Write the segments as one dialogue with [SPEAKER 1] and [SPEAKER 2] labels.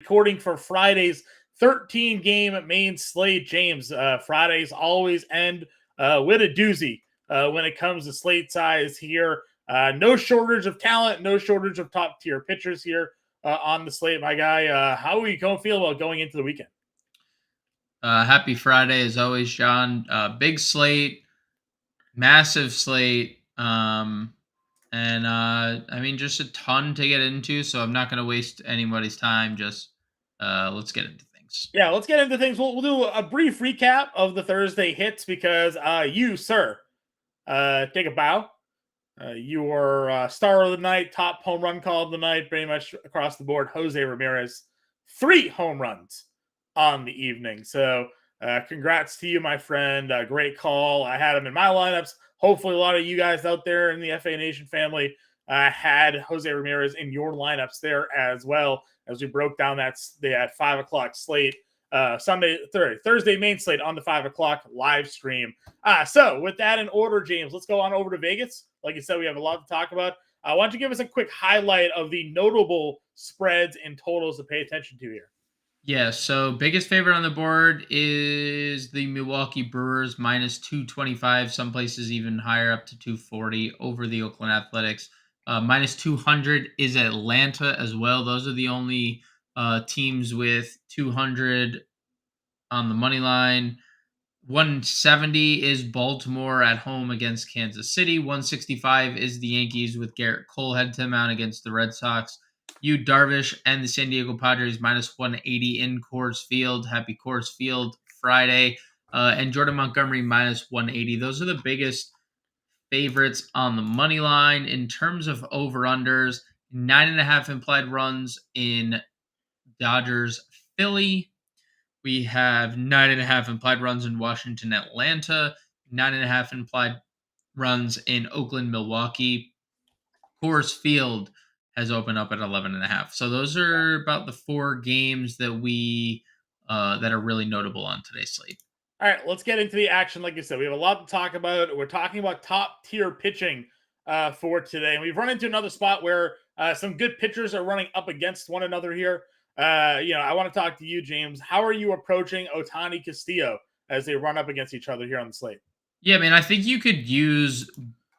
[SPEAKER 1] recording for Friday's 13-game main slate. James, Fridays always end with a doozy when it comes to slate size here. No shortage of talent, no shortage of top-tier pitchers here on the slate, my guy. How are you going to feel about going into the weekend?
[SPEAKER 2] Happy Friday as always, John. Big slate, massive slate. I mean, just a ton to get into, so I'm not going to waste anybody's time. Just let's get into things.
[SPEAKER 1] Yeah, let's get into things. We'll do a brief recap of the Thursday hits because you, sir, take a bow. You were star of the night, top home run call of the night, pretty much across the board. Jose Ramirez, 3 home runs on the evening. So congrats to you, my friend. Great call. I had him in my lineups. Hopefully, a lot of you guys out there in the FA Nation family had Jose Ramirez in your lineups there as well, as we broke down that 5 o'clock slate. Thursday main slate on the 5 o'clock live stream. So with that in order, James, let's go on over to Vegas. Like you said, we have a lot to talk about. Why don't you give us a quick highlight of the notable spreads and totals to pay attention to here?
[SPEAKER 2] Yeah, so biggest favorite on the board is the Milwaukee Brewers minus 225, some places even higher, up to 240 over the Oakland Athletics. Minus 200 is Atlanta as well. Those are the only teams with 200 on the money line. 170 is Baltimore at home against Kansas City. 165 is the Yankees with Garrett Cole head to mount against the Red Sox. Yu Darvish and the San Diego Padres minus 180 in Coors Field. Happy Coors Field Friday. And Jordan Montgomery minus 180. Those are the biggest favorites on the money line. In terms of over-unders, 9.5 implied runs in Dodgers Philly. We have 9.5 implied runs in Washington Atlanta. 9.5 implied runs in Oakland Milwaukee. Coors Field has opened up at 11.5. So those are about the 4 games that we that are really notable on today's slate.
[SPEAKER 1] All right, let's get into the action. Like you said, we have a lot to talk about. We're talking about top tier pitching for today. And we've run into another spot where some good pitchers are running up against one another here. I want to talk to you, James. How are you approaching Ohtani Castillo as they run up against each other here on the slate?
[SPEAKER 2] Yeah, man, I think you could use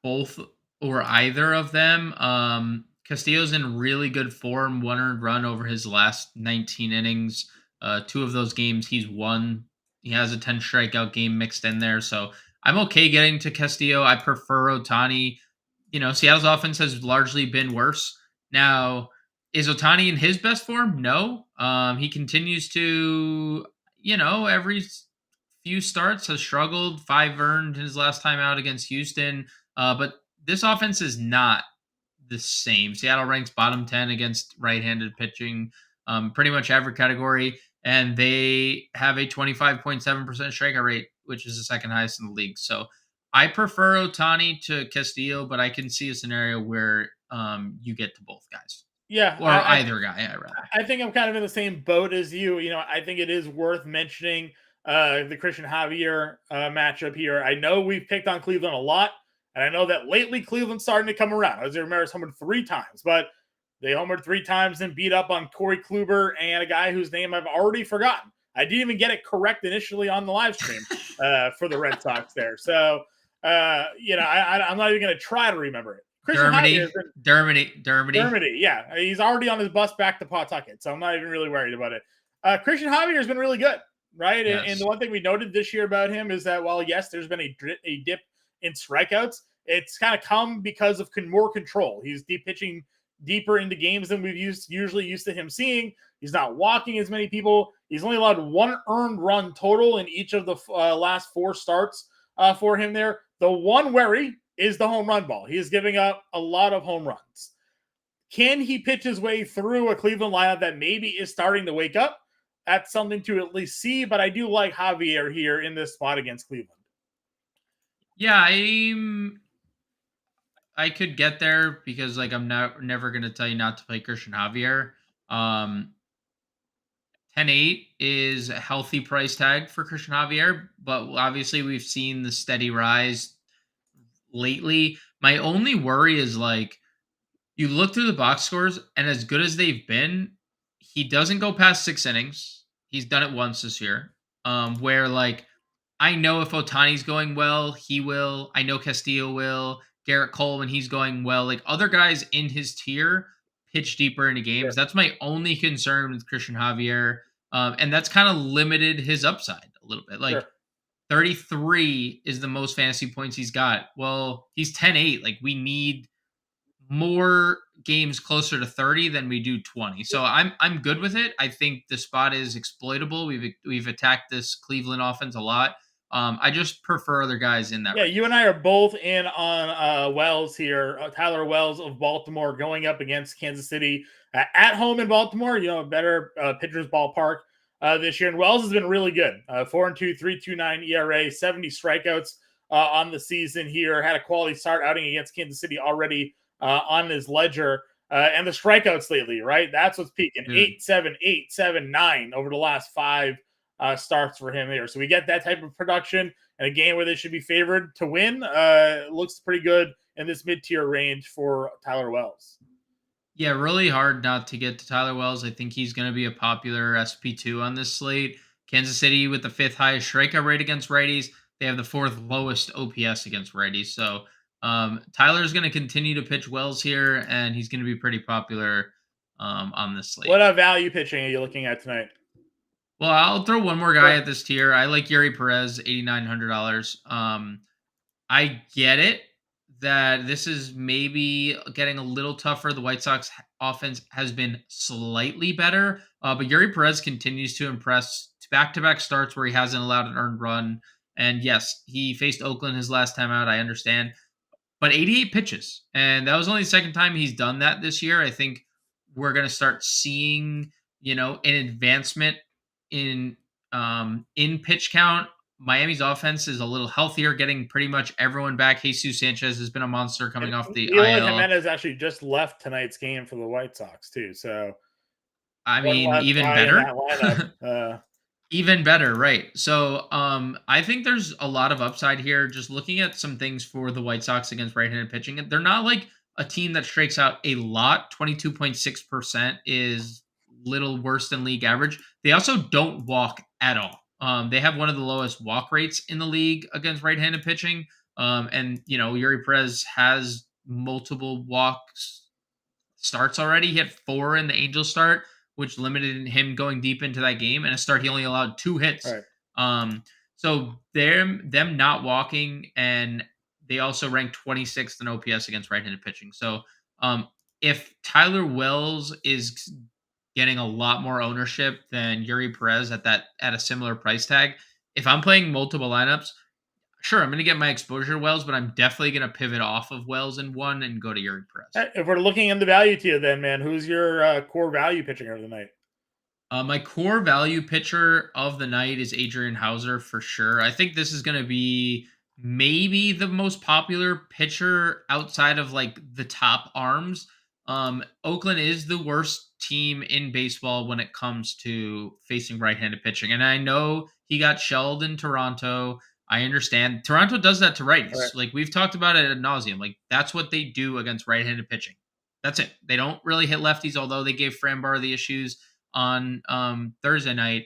[SPEAKER 2] both or either of them. Castillo's in really good form, 1 earned run over his last 19 innings. 2 of those games he's won. He has a 10 strikeout game mixed in there. So I'm okay getting to Castillo. I prefer Ohtani. Seattle's offense has largely been worse. Now, is Ohtani in his best form? No. He continues to, every few starts has struggled. 5 earned his last time out against Houston. But this offense is not the same. Seattle ranks bottom 10 against right-handed pitching, pretty much every category. And they have a 25.7% strikeout rate, which is the second highest in the league. So I prefer Ohtani to Castillo, but I can see a scenario where you get to both guys.
[SPEAKER 1] Yeah,
[SPEAKER 2] Or either guy, rather.
[SPEAKER 1] I think I'm kind of in the same boat as you. I think it is worth mentioning the Christian Javier matchup here. I know we've picked on Cleveland a lot, and I know that lately Cleveland's starting to come around. Jose Ramirez homered 3 times, but they homered 3 times and beat up on Corey Kluber and a guy whose name I've already forgotten. I didn't even get it correct initially on the live stream for the Red Sox there. So, I'm not even going to try to remember it.
[SPEAKER 2] Dermody.
[SPEAKER 1] Yeah, he's already on his bus back to Pawtucket, so I'm not even really worried about it. Christian Javier has been really good, right? Yes. And the one thing we noted this year about him is that while, yes, there's been a dip in strikeouts, it's kind of come because of more control. He's pitching deeper into games than we've usually used to him seeing. He's not walking as many people. He's only allowed 1 earned run total in each of the last 4 starts for him there. The one worry is the home run ball. He is giving up a lot of home runs. Can he pitch his way through a Cleveland lineup that maybe is starting to wake up? That's something to at least see, but I do like Javier here in this spot against Cleveland.
[SPEAKER 2] Yeah, I could get there because I'm never going to tell you not to play Christian Javier. 10-8 is a healthy price tag for Christian Javier, but obviously we've seen the steady rise lately. My only worry is you look through the box scores, and as good as they've been, he doesn't go past 6 innings. He's done it once this year. Where like I know if Otani's going well, he will. I know Castillo will. Garrett Cole when he's going well. Like other guys in his tier pitch deeper into games.
[SPEAKER 1] Sure.
[SPEAKER 2] That's my only concern with Christian Javier. And that's kind of limited his upside a little bit. Like
[SPEAKER 1] Sure.
[SPEAKER 2] 33 is the most fantasy points he's got. Well, he's 10-8. Like we need more games closer to 30 than we do 20. So I'm good with it. I think the spot is exploitable. We've attacked this Cleveland offense a lot. I just prefer other guys in that
[SPEAKER 1] Yeah,
[SPEAKER 2] range.
[SPEAKER 1] you and I are both in on Wells here. Tyler Wells of Baltimore going up against Kansas City at home in Baltimore. A better pitcher's ballpark this year. And Wells has been really good. 4-2, 3.29 ERA, 70 strikeouts on the season here. Had a quality start outing against Kansas City already on his ledger. And the strikeouts lately, right? That's what's peaking. 8-7, 8-7, 9 over the last 5 starts for him here. So we get that type of production in a game where they should be favored to win. Looks pretty good in this mid-tier range for Tyler Wells.
[SPEAKER 2] Yeah, really hard not to get to Tyler Wells. I think he's going to be a popular SP2 on this slate. Kansas City with the 5th highest strikeout rate against righties. They have the 4th lowest OPS against righties. So Tyler's going to continue to pitch Wells here, and he's going to be pretty popular on this slate.
[SPEAKER 1] What value pitching are you looking at tonight?
[SPEAKER 2] Well, I'll throw one more guy at this tier. I like Yuri Perez, $8,900. I get it that this is maybe getting a little tougher. The White Sox offense has been slightly better, but Yuri Perez continues to impress. Back-to-back starts where he hasn't allowed an earned run. And yes, he faced Oakland his last time out. I understand. But 88 pitches. And that was only the second time he's done that this year. I think we're going to start seeing, an advancement in pitch count. Miami's offense is a little healthier, getting pretty much everyone back. Jesus Sanchez has been a monster coming off the
[SPEAKER 1] Eloy
[SPEAKER 2] IL.
[SPEAKER 1] Jimenez actually just left tonight's game for the White Sox too. So
[SPEAKER 2] I mean, even better. Even better, right? So I think there's a lot of upside here. Just looking at some things for the White Sox against right-handed pitching, they're not like a team that strikes out a lot. 22.6% is little worse than league average. They also don't walk at all. They have one of the lowest walk rates in the league against right-handed pitching. And Yuri Perez has multiple walks starts already. He had 4 in the Angels start, which limited him going deep into that game. And a start, he only allowed 2 hits.
[SPEAKER 1] Right.
[SPEAKER 2] So them not walking, and they also rank 26th in OPS against right-handed pitching. So if Tyler Wells is getting a lot more ownership than Yuri Perez at a similar price tag, if I'm playing multiple lineups, sure, I'm going to get my exposure to Wells, but I'm definitely going to pivot off of Wells in one and go to Yuri Perez.
[SPEAKER 1] If we're looking in the value tier, then man, who's your core value pitching of the night?
[SPEAKER 2] My core value pitcher of the night is Adrian Hauser for sure. I think this is going to be maybe the most popular pitcher outside of like the top arms. Oakland is the worst team in baseball when it comes to facing right-handed pitching. And I know he got shelled in Toronto. I understand. Toronto does that to righties.
[SPEAKER 1] Right.
[SPEAKER 2] Like we've talked about it ad nauseum. Like that's what they do against right-handed pitching. That's it. They don't really hit lefties, although they gave Framber the issues on Thursday night.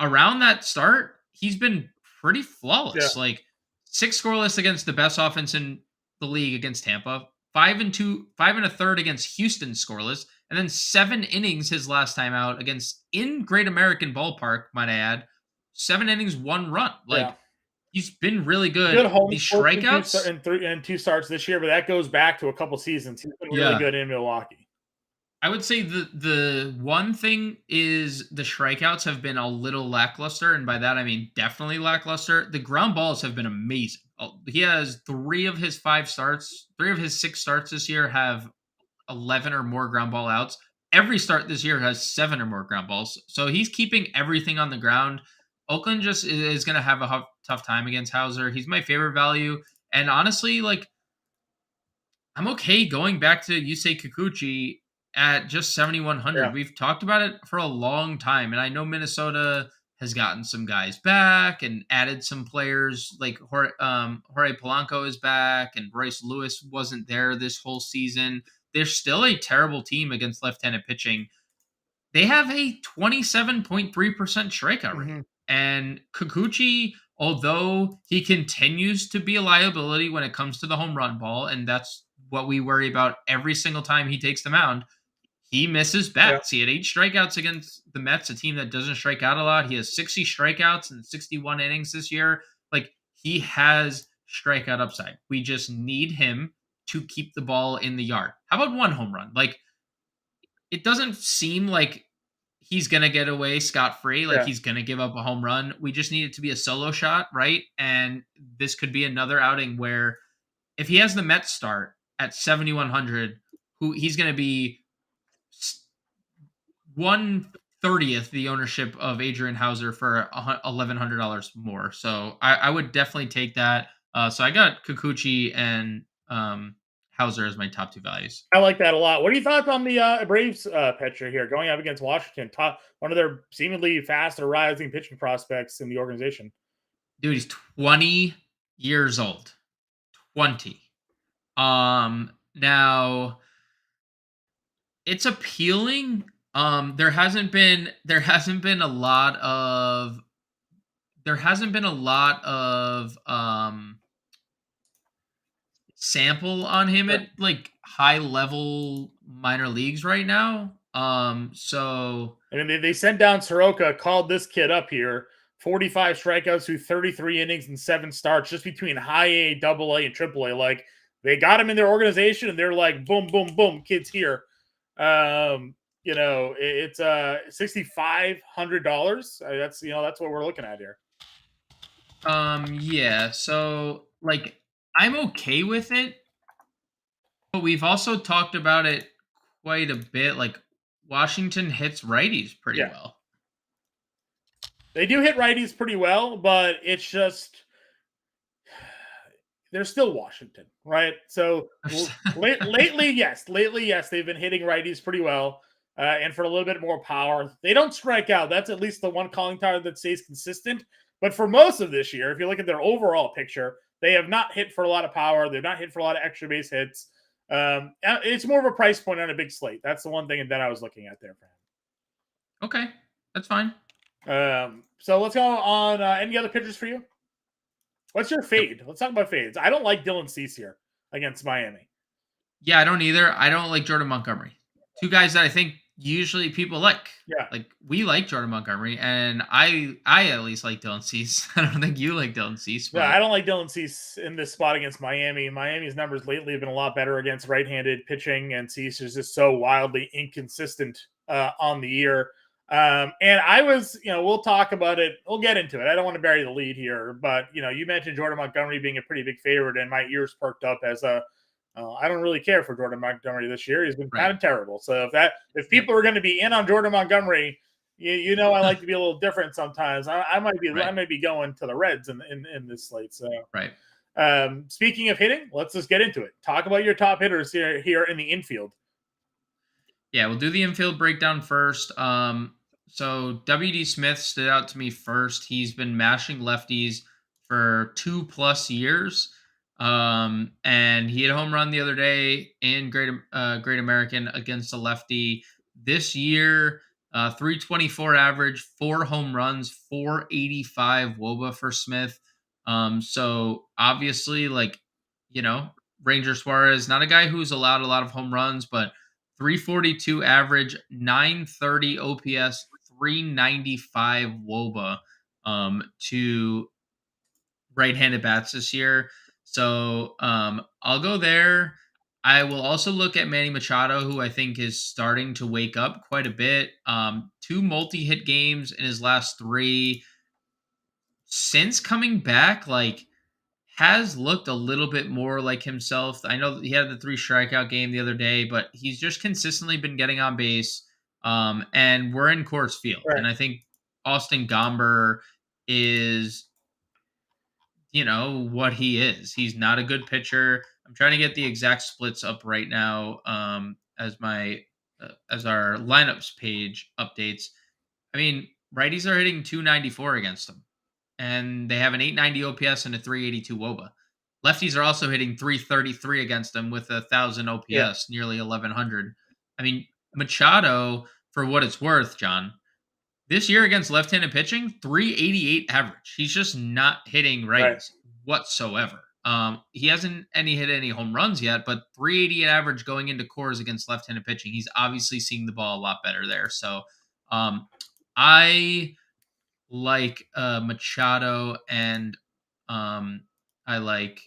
[SPEAKER 2] Around that start, he's been pretty flawless.
[SPEAKER 1] Yeah.
[SPEAKER 2] Like 6 scoreless against the best offense in the league against Tampa, 5 1/3 against Houston scoreless, and then 7 innings his last time out against in Great American Ballpark, might I add. 7 innings, 1 run. Like he's been really good.
[SPEAKER 1] Good home
[SPEAKER 2] the strikeouts
[SPEAKER 1] and 2 starts this year, but that goes back to a couple seasons. He's been really good in Milwaukee.
[SPEAKER 2] I would say the one thing is the strikeouts have been a little lackluster, and by that I mean definitely lackluster. The ground balls have been amazing. He has 3 of his 6 starts this year have 11 or more ground ball outs. Every start this year has 7 or more ground balls. So he's keeping everything on the ground. Oakland just is going to have a tough time against Hauser. He's my favorite value. And honestly, like, I'm okay going back to Yusei Kikuchi at just 7,100.
[SPEAKER 1] Yeah.
[SPEAKER 2] We've talked about it for a long time. And I know Minnesota has gotten some guys back and added some players like Jorge Polanco is back and Bryce Lewis wasn't there this whole season. They're still a terrible team against left-handed pitching. they have a 27.3% strikeout rate.
[SPEAKER 1] Mm-hmm.
[SPEAKER 2] And Kikuchi, although he continues to be a liability when it comes to the home run ball, and that's what we worry about every single time he takes the mound, he misses
[SPEAKER 1] Yeah.
[SPEAKER 2] bats. He had 8 strikeouts against the Mets, a team that doesn't strike out a lot. He has 60 strikeouts in 61 innings this year. Like, he has strikeout upside. We just need him to keep the ball in the yard. How about one home run? Like, it doesn't seem like he's going to get away scot free, like
[SPEAKER 1] Yeah.
[SPEAKER 2] he's going to give up a home run. We just need it to be a solo shot, right? And this could be another outing where if he has the Mets start at 7,100, who he's going to be 1/30th the ownership of Adrian Hauser for $1,100 more. So I would definitely take that. So I got Kikuchi and Hauser as my top two values.
[SPEAKER 1] I like that a lot. What are your thoughts on the Braves pitcher here going up against Washington? One of their seemingly fast or rising pitching prospects in the organization.
[SPEAKER 2] Dude, he's 20 years old. 20. Now it's appealing. There hasn't been a lot of sample on him
[SPEAKER 1] Sure.
[SPEAKER 2] at like high level minor leagues right now. So
[SPEAKER 1] I mean, they sent down Soroka, called this kid up here. 45 strikeouts through 33 innings and 7 starts, just between high A, double A, and triple A. Like, they got him in their organization, and they're like, boom, boom, boom, kids here. It's $6,500. That's what we're looking at here.
[SPEAKER 2] yeah, so like I'm okay with it, but we've also talked about it quite a bit. Like Washington hits righties pretty
[SPEAKER 1] Yeah.
[SPEAKER 2] well.
[SPEAKER 1] They do hit righties pretty well, but it's just they're still Washington, right? So lately, yes, they've been hitting righties pretty well, and for a little bit more power. They don't strike out. That's at least the one calling card that stays consistent. But for most of this year, if you look at their overall picture, they have not hit for a lot of power. They've not hit for a lot of extra base hits. It's more of a price point on a big slate. That's the one thing that I was looking at there for him.
[SPEAKER 2] Okay, that's fine.
[SPEAKER 1] So let's go on. Any other pitchers for you? What's your fade? Let's talk about fades. I don't like Dylan Cease here against Miami.
[SPEAKER 2] Yeah, I don't either. I don't like Jordan Montgomery. Two guys that I think usually people like.
[SPEAKER 1] Yeah.
[SPEAKER 2] Like we like Jordan Montgomery, and I at least like Dylan Cease. I don't think you like Dylan Cease. But...
[SPEAKER 1] Yeah, I don't like Dylan Cease in this spot against Miami. Miami's numbers lately have been a lot better against right-handed pitching, and Cease is just so wildly inconsistent on the year. And I was, we'll talk about it. We'll get into it. I don't want to bury the lead here, but you mentioned Jordan Montgomery being a pretty big favorite, and my ears perked up as I don't really care for Jordan Montgomery this year. He's been kind of terrible. So if people are going to be in on Jordan Montgomery, I like to be a little different sometimes. I might be going to the Reds in this slate. So speaking of hitting, let's just get into it. Talk about your top hitters here in the infield.
[SPEAKER 2] Yeah, we'll do the infield breakdown first. So WD Smith stood out to me first. He's been mashing lefties for 2+ years. And he had a home run the other day in Great American against a lefty. This year, 324 average, 4 home runs, 485 WOBA for Smith. So obviously, Ranger Suarez, not a guy who's allowed a lot of home runs, but 342 average, 930 OPS, 395 WOBA to right-handed bats this year. So I'll go there. I will also look at Manny Machado, who I think is starting to wake up quite a bit. 2 multi-hit games in his last 3. Since coming back, has looked a little bit more like himself. I know he had the 3 strikeout game the other day, but he's just consistently been getting on base. And we're in Coors Field.
[SPEAKER 1] Right.
[SPEAKER 2] And I think Austin Gomber is, what he is. He's not a good pitcher. I'm trying to get the exact splits up right now as our lineups page updates. I mean, righties are hitting 294 against him, and they have an 890 OPS and a 382 WOBA. Lefties are also hitting 333 against them with 1,000 OPS, nearly 1,100. I mean, Machado, for what it's worth, John, this year against left-handed pitching, 388 average. He's just not hitting
[SPEAKER 1] Right.
[SPEAKER 2] righties whatsoever. He hasn't hit any home runs yet, but 388 average going into cores against left-handed pitching. He's obviously seeing the ball a lot better there. So I like Machado and I like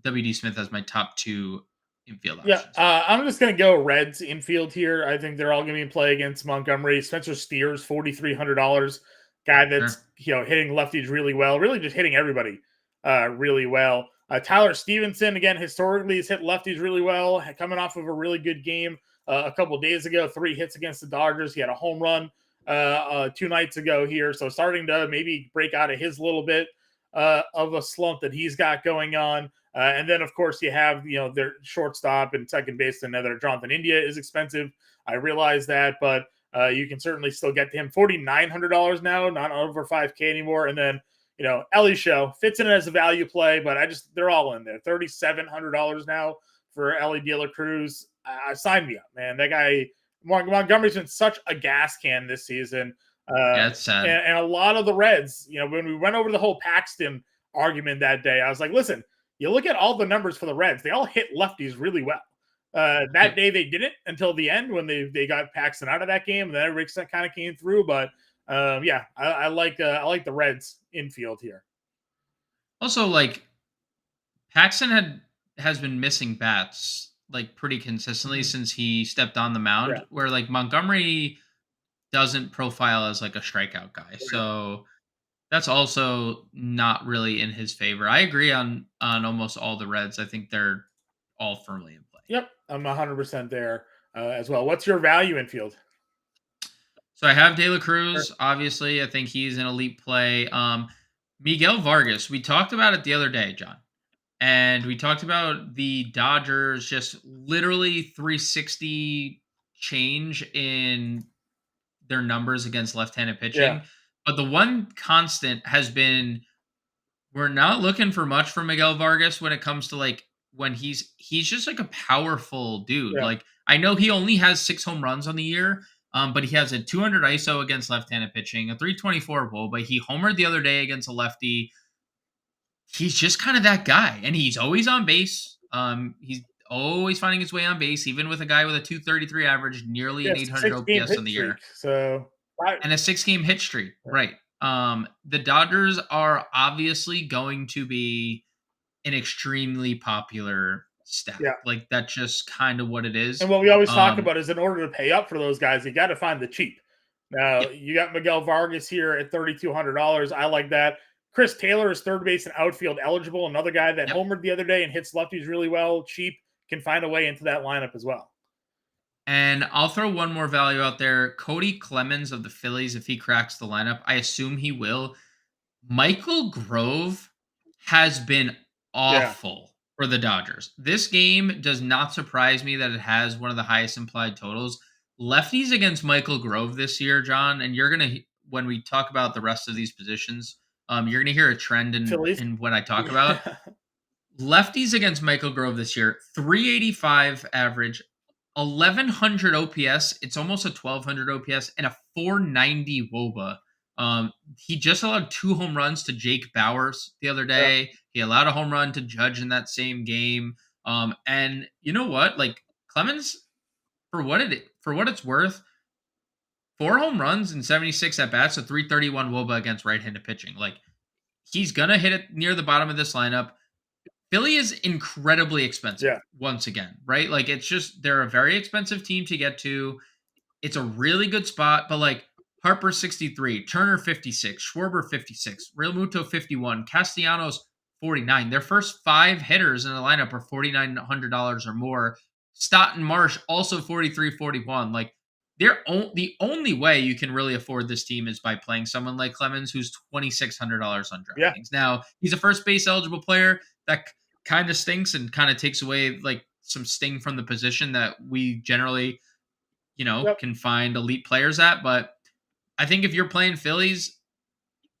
[SPEAKER 2] WD Smith as my top two infield
[SPEAKER 1] Yeah,
[SPEAKER 2] options.
[SPEAKER 1] I'm just going to go Reds infield here. I think they're all going to be in play against Montgomery. Spencer Steers, $4,300, guy that's
[SPEAKER 2] Sure.
[SPEAKER 1] hitting lefties really well, really just hitting everybody really well. Tyler Stevenson, again, historically has hit lefties really well, coming off of a really good game a couple days ago. 3 hits against the Dodgers. He had a home run 2 nights ago here, so starting to maybe break out of his little bit of a slump that he's got going on. And then, of course, you have their shortstop and second baseman. Another Jonathan India is expensive. I realize that, but you can certainly still get to him. $4,900 now, not over 5K anymore. And then Ellie Show fits in as a value play, but they're all in there. $3,700 now for Ellie De La Cruz. Sign me up, man. That guy Montgomery's been such a gas can this season.
[SPEAKER 2] Yeah, it's sad.
[SPEAKER 1] And a lot of the Reds, when we went over the whole Paxton argument that day, I was like, listen, you look at all the numbers for the Reds, they all hit lefties really well. That day they didn't until the end when they got Paxton out of that game, and then everybody kind of came through. But I like the Reds infield here.
[SPEAKER 2] Also, like Paxton has been missing bats like pretty consistently since he stepped on the mound.
[SPEAKER 1] Yeah.
[SPEAKER 2] Where like Montgomery doesn't profile as like a strikeout guy,
[SPEAKER 1] Right.
[SPEAKER 2] so that's also not really in his favor. I agree on almost all the Reds. I think they're all firmly in play.
[SPEAKER 1] Yep, I'm 100% there as well. What's your value infield?
[SPEAKER 2] So I have De La Cruz. Sure. Obviously, I think he's an elite play. Miguel Vargas, we talked about it the other day, John. And we talked about the Dodgers just literally 360 change in their numbers against left-handed pitching.
[SPEAKER 1] Yeah.
[SPEAKER 2] But the one constant has been we're not looking for much from Miguel Vargas when it comes to like when he's just like a powerful dude.
[SPEAKER 1] Yeah.
[SPEAKER 2] Like I know he only has 6 home runs on the year, but he has a 200 ISO against left-handed pitching, a 324 WOBA, but he homered the other day against a lefty. He's just kind of that guy, and he's always on base. He's always finding his way on base, even with a guy with a 233 average, nearly an 800 OPS on the year.
[SPEAKER 1] So
[SPEAKER 2] and a 6-game hit streak, right? The Dodgers are obviously going to be an extremely popular stack.
[SPEAKER 1] Yeah.
[SPEAKER 2] Like that's just kind of what it is.
[SPEAKER 1] And what we always talk about is in order to pay up for those guys, you got to find the cheap. Now you got Miguel Vargas here at $3,200. I like that. Chris Taylor is third base and outfield eligible. Another guy that homered the other day and hits lefties really well, cheap, can find a way into that lineup as well.
[SPEAKER 2] And I'll throw one more value out there. Cody Clemens of the Phillies, if he cracks the lineup, I assume he will. Michael Grove has been awful for the Dodgers. This game does not surprise me that it has one of the highest implied totals. Lefties against Michael Grove this year, John, and you're going to, when we talk about the rest of these positions, you're going to hear a trend in what I talk about. Lefties against Michael Grove this year, 385 average, 1,100 OPS. It's almost a 1,200 OPS and a 490 WOBA. He just allowed 2 home runs to Jake Bowers the other day. Yeah. He allowed a home run to Judge in that same game. And you know what? Like Clemens, for what it's worth, 4 home runs and 76 at bats, a 331 WOBA against right-handed pitching. Like he's gonna hit it near the bottom of this lineup. Philly is incredibly expensive once again, right? Like it's just they're a very expensive team to get to. It's a really good spot, but like Harper 63, Turner 56, Schwarber 56, Real Muto 51, Castellanos 49. Their first 5 hitters in the lineup are $4,900 or more. Stott and Marsh also 43-41. Like the only way you can really afford this team is by playing someone like Clemens, who's $2,600 on DraftKings.
[SPEAKER 1] Yeah.
[SPEAKER 2] Now he's a first base eligible player. That kind of stinks and kind of takes away like some sting from the position that we generally, can find elite players at. But I think if you're playing Phillies,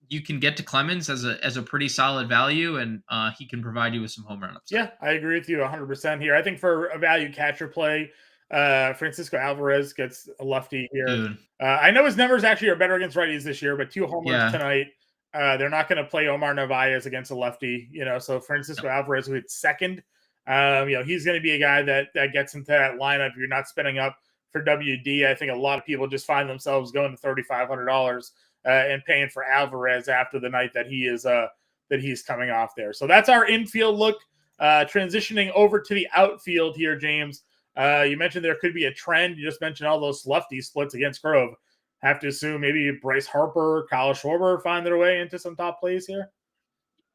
[SPEAKER 2] you can get to Clemens as a pretty solid value, and he can provide you with some home run upside.
[SPEAKER 1] Yeah, I agree with you 100% here. I think for a value catcher play, Francisco Alvarez gets a lefty here.
[SPEAKER 2] Dude.
[SPEAKER 1] I know his numbers actually are better against righties this year, but 2 homers
[SPEAKER 2] Yeah.
[SPEAKER 1] tonight. They're not going to play Omar Narvaez against a lefty, so Francisco
[SPEAKER 2] No.
[SPEAKER 1] Alvarez, who hit second, he's going to be a guy that gets into that lineup. You're not spending up for WD. I think a lot of people just find themselves going to $3,500 and paying for Alvarez after the night that he's coming off there. So that's our infield look. Transitioning over to the outfield here, James. You mentioned there could be a trend. You just mentioned all those lefty splits against Grove. Have to assume maybe Bryce Harper, Kyle Schwarber find their way into some top plays here.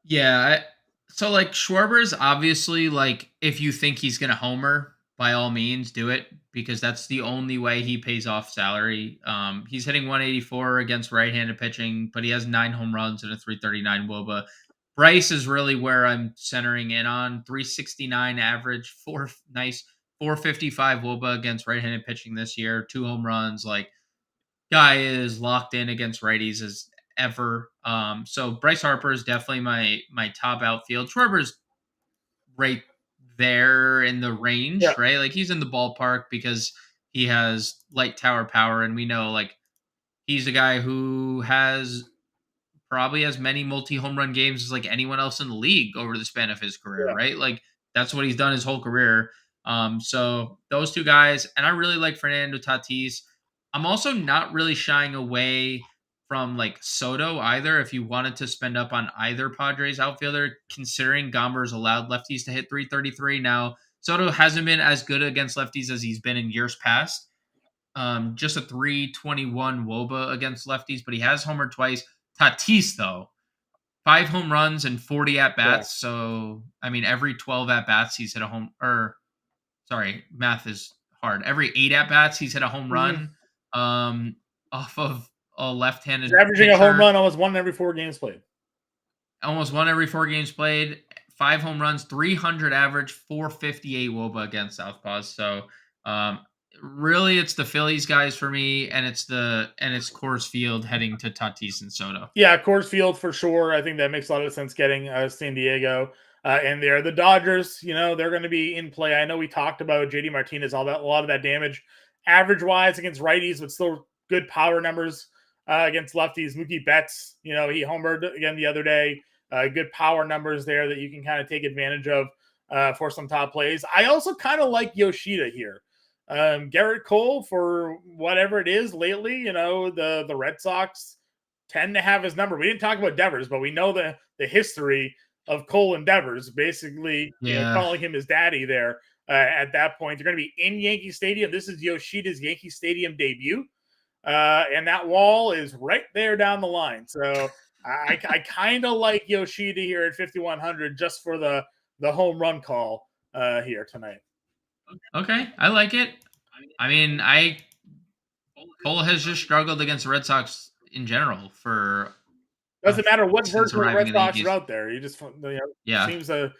[SPEAKER 2] Yeah. So like Schwarber's obviously like if you think he's gonna homer, by all means do it because that's the only way he pays off salary. He's hitting 184 against right-handed pitching, but he has 9 home runs and a 339 WOBA. Bryce is really where I'm centering in on 369 average, 455 WOBA against right-handed pitching this year, 2 home runs. Like guy is locked in against righties as ever. So Bryce Harper is definitely my top outfield. Schwarber's right there in the range,
[SPEAKER 1] Yeah.
[SPEAKER 2] right? Like he's in the ballpark because he has light tower power, and we know like he's a guy who has probably as many multi-home run games as like anyone else in the league over the span of his career,
[SPEAKER 1] Yeah.
[SPEAKER 2] right? Like that's what he's done his whole career. So those two guys, and I really like Fernando Tatis. I'm also not really shying away from like Soto either. If you wanted to spend up on either Padres outfielder, considering Gomber's allowed lefties to hit 333. Now, Soto hasn't been as good against lefties as he's been in years past. Just a 321 WOBA against lefties, but he has homered twice. Tatis, though, 5 home runs and 40 at
[SPEAKER 1] Yeah.
[SPEAKER 2] bats. So, I mean, every 12 at bats, he's hit a home, or sorry, math is hard. Every 8 at bats, he's hit a home run off of a left handed
[SPEAKER 1] He's averaging
[SPEAKER 2] pitcher.
[SPEAKER 1] a home run almost 1 in every 4 games played.
[SPEAKER 2] Almost 1 every 4 games played, 5 home runs, 300 average, 458 WOBA against Southpaws. So, really, it's the Phillies guys for me, and it's Coors Field heading to Tatis and Soto.
[SPEAKER 1] Yeah, Coors Field for sure. I think that makes a lot of sense getting San Diego. And they're the Dodgers, they're going to be in play. I know we talked about JD Martinez, a lot of that damage average wise against righties, but still good power numbers against lefties. Mookie Betts, he homered again the other day. Good power numbers there that you can kind of take advantage of for some top plays. I also kind of like Yoshida here. Garrett Cole, for whatever it is lately, the Red Sox tend to have his number. We didn't talk about Devers, but we know the history of Cole and Devers, basically calling him his daddy there at that point. They're going to be in Yankee Stadium. This is Yoshida's Yankee Stadium debut. And that wall is right there down the line. So I kind of like Yoshida here at 5,100 just for the home run call here tonight.
[SPEAKER 2] Okay, I like it. I mean, Cole has just struggled against the Red Sox in general for
[SPEAKER 1] doesn't matter what version of the Red Sox
[SPEAKER 2] are
[SPEAKER 1] out there. He just seems to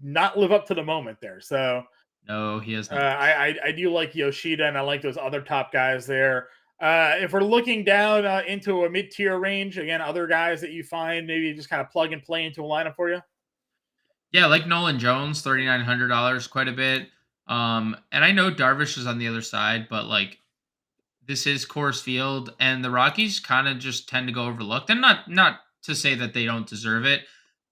[SPEAKER 1] not live up to the moment there. So
[SPEAKER 2] no, he has not.
[SPEAKER 1] I do like Yoshida, and I like those other top guys there. If we're looking down into a mid-tier range, again, other guys that you find maybe just kind of plug and play into a lineup for you.
[SPEAKER 2] Yeah, like Nolan Jones, $3,900, quite a bit. And I know Darvish is on the other side, but like this is Coors Field, and the Rockies kind of just tend to go overlooked. And not to say that they don't deserve it,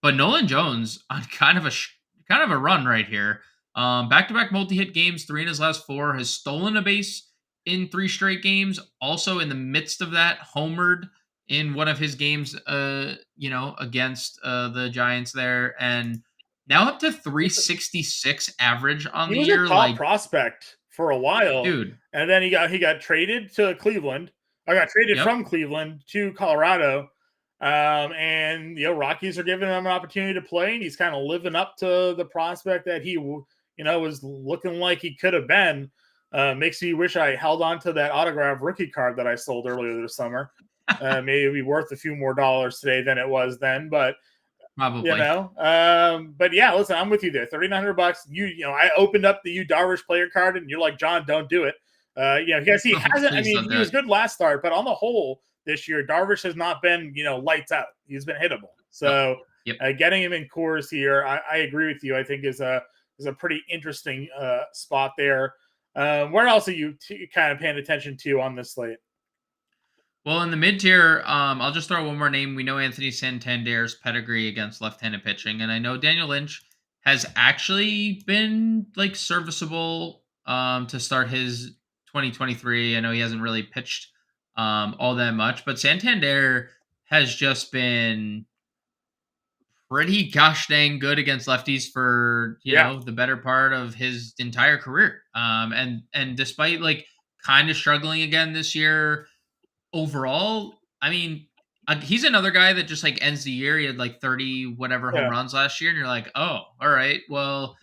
[SPEAKER 2] but Nolan Jones on kind of a run right here. Back-to-back multi-hit games, 3 in his last 4, has stolen a base in 3 straight games. Also, in the midst of that, homered in one of his games, against the Giants there, and now up to 366 average on the year.
[SPEAKER 1] He was a top prospect for a while,
[SPEAKER 2] dude.
[SPEAKER 1] And then he got traded to Cleveland. I got traded from Cleveland to Colorado. And Rockies are giving him an opportunity to play, and he's kind of living up to the prospect that he was looking like he could have been. Makes me wish I held on to that autograph rookie card that I sold earlier this summer. Maybe it'd be worth a few more dollars today than it was then, but
[SPEAKER 2] probably.
[SPEAKER 1] But yeah, listen, I'm with you there. $3,900. I opened up the Darvish player card, and you're like, John, don't do it. Because he hasn't. I mean, he was good last start, but on the whole, this year, Darvish has not been, lights out. He's been hittable. So getting him in Coors here, I agree with you. I think is a pretty interesting spot there. Where else are you kind of paying attention to on this slate?
[SPEAKER 2] Well, in the mid tier, I'll just throw one more name. We know Anthony Santander's pedigree against left-handed pitching, and I know Daniel Lynch has actually been like serviceable to start his 2023. I know he hasn't really pitched all that much, but Santander has just been pretty gosh dang good against lefties for
[SPEAKER 1] Yeah.
[SPEAKER 2] the better part of his entire career. And despite like kind of struggling again this year overall, I mean, he's another guy that just like ends the year. He had like 30 whatever home
[SPEAKER 1] Yeah.
[SPEAKER 2] runs last year, and you're like, oh, all right, well,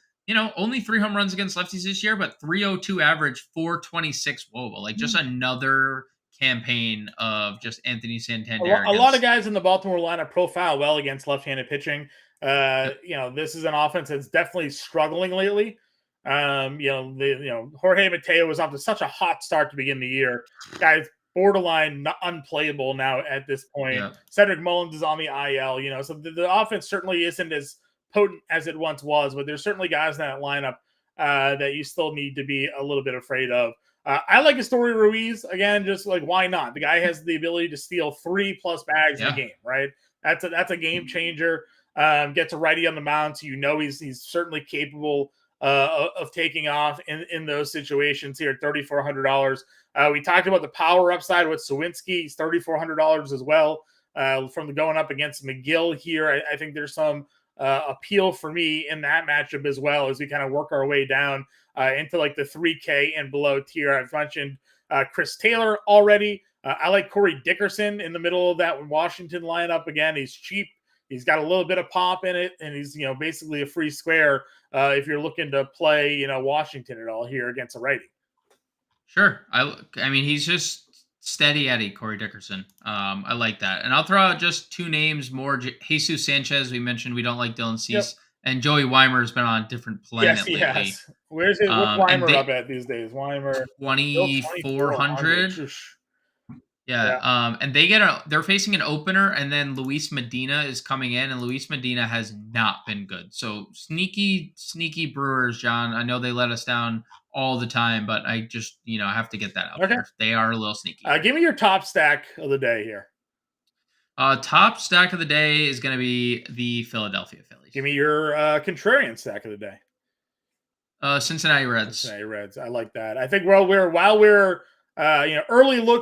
[SPEAKER 2] only 3 home runs against lefties this year, but 302 average, 426 WOBA. Like just another campaign of just Anthony Santander.
[SPEAKER 1] A lot of guys in the Baltimore lineup profile well against left-handed pitching. This is an offense that's definitely struggling lately. Jorge Mateo was off to such a hot start to begin the year. Guys borderline unplayable now at this point.
[SPEAKER 2] Yeah.
[SPEAKER 1] Cedric Mullins is on the IL, so the offense certainly isn't as potent as it once was, but there's certainly guys in that lineup that you still need to be a little bit afraid of. I like Astory Ruiz again. Just like, why not? The guy has the ability to steal 3+ bags in a game, right? That's a game changer. Gets a righty on the mound, so he's certainly capable of taking off in those situations here at $3,400. We talked about the power upside with Sawinski. He's $3,400 as well from the going up against McGill here. I think there's some appeal for me in that matchup as well as we kind of work our way down into like the 3K and below tier. I've mentioned Chris Taylor already. I like Corey Dickerson in the middle of that Washington lineup. Again, he's cheap. He's got a little bit of pop in it, and he's basically a free square if you're looking to play Washington at all here against a righty.
[SPEAKER 2] Sure. I mean, he's just steady Eddie, Corey Dickerson. I like that. And I'll throw out just two names more. Jesus Sanchez, we mentioned we don't like Dylan Cease. Yep. And Joey Weimer has been on a different planet lately.
[SPEAKER 1] Yes. What's Weimer up at these days? Weimer
[SPEAKER 2] 2,400. Yeah. And they're facing an opener, and then Luis Medina is coming in, and Luis Medina has not been good. So sneaky Brewers, John. I know they let us down all the time, but I just I have to get that out there. They are a little sneaky.
[SPEAKER 1] Give me your top stack of the day here.
[SPEAKER 2] Top stack of the day is going to be the Philadelphia Phillies.
[SPEAKER 1] Give me your contrarian stack of the day.
[SPEAKER 2] Cincinnati Reds.
[SPEAKER 1] Cincinnati Reds. I like that. I think while we're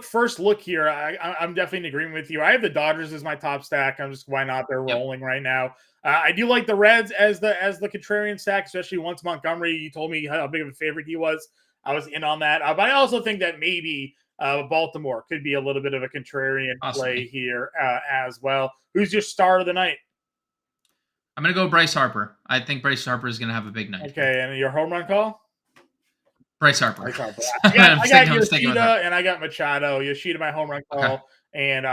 [SPEAKER 1] first look here, I'm definitely in agreement with you. I have the Dodgers as my top stack. I'm just why not? They're rolling right now. I do like the Reds as the contrarian stack, especially once Montgomery. You told me how big of a favorite he was. I was in on that, but I also think that maybe Baltimore could be a little bit of a contrarian play here as well. Who's your star of the night?
[SPEAKER 2] I'm going to go Bryce Harper. I think Bryce Harper is going to have a big night.
[SPEAKER 1] Okay, and your home run call?
[SPEAKER 2] Bryce Harper.
[SPEAKER 1] I got Yoshida and I got Machado. Yoshida, my home run call, and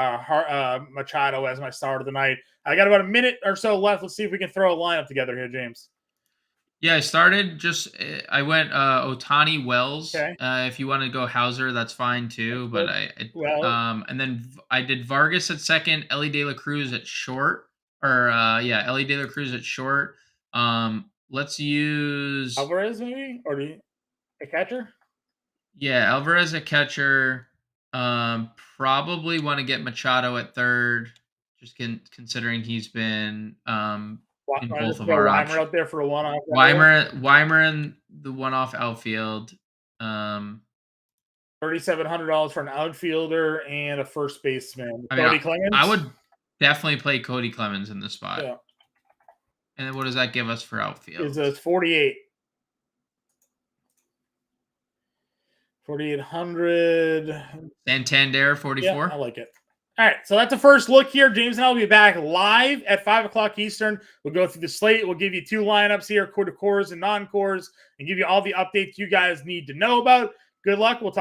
[SPEAKER 1] Machado as my star of the night. I got about a minute or so left. Let's see if we can throw a lineup together here, James.
[SPEAKER 2] Yeah, I went Ohtani Wells. Okay. If you want to go Hauser, that's fine too. But and then I did Vargas at second, Ellie De La Cruz at short. Ellie De La Cruz at short. Let's use
[SPEAKER 1] Alvarez maybe, or a catcher?
[SPEAKER 2] Yeah, Alvarez at catcher. Probably want to get Machado at third, just considering he's been in both of our options.
[SPEAKER 1] Weimer out there for a one-off.
[SPEAKER 2] Weimer in the one-off outfield.
[SPEAKER 1] $3,700 for an outfielder and a first baseman. Cody Clemens.
[SPEAKER 2] I would definitely play Cody Clemens in this spot. Yeah. And then what does that give us for outfield?
[SPEAKER 1] It's a 48. 4,800.
[SPEAKER 2] Santander 44.
[SPEAKER 1] Yeah, I like it. All right, so that's the first look here. James and I will be back live at 5 o'clock Eastern. We'll go through the slate. We'll give you two lineups here, quarter cores and non-cores, and give you all the updates you guys need to know about. Good luck. We'll talk.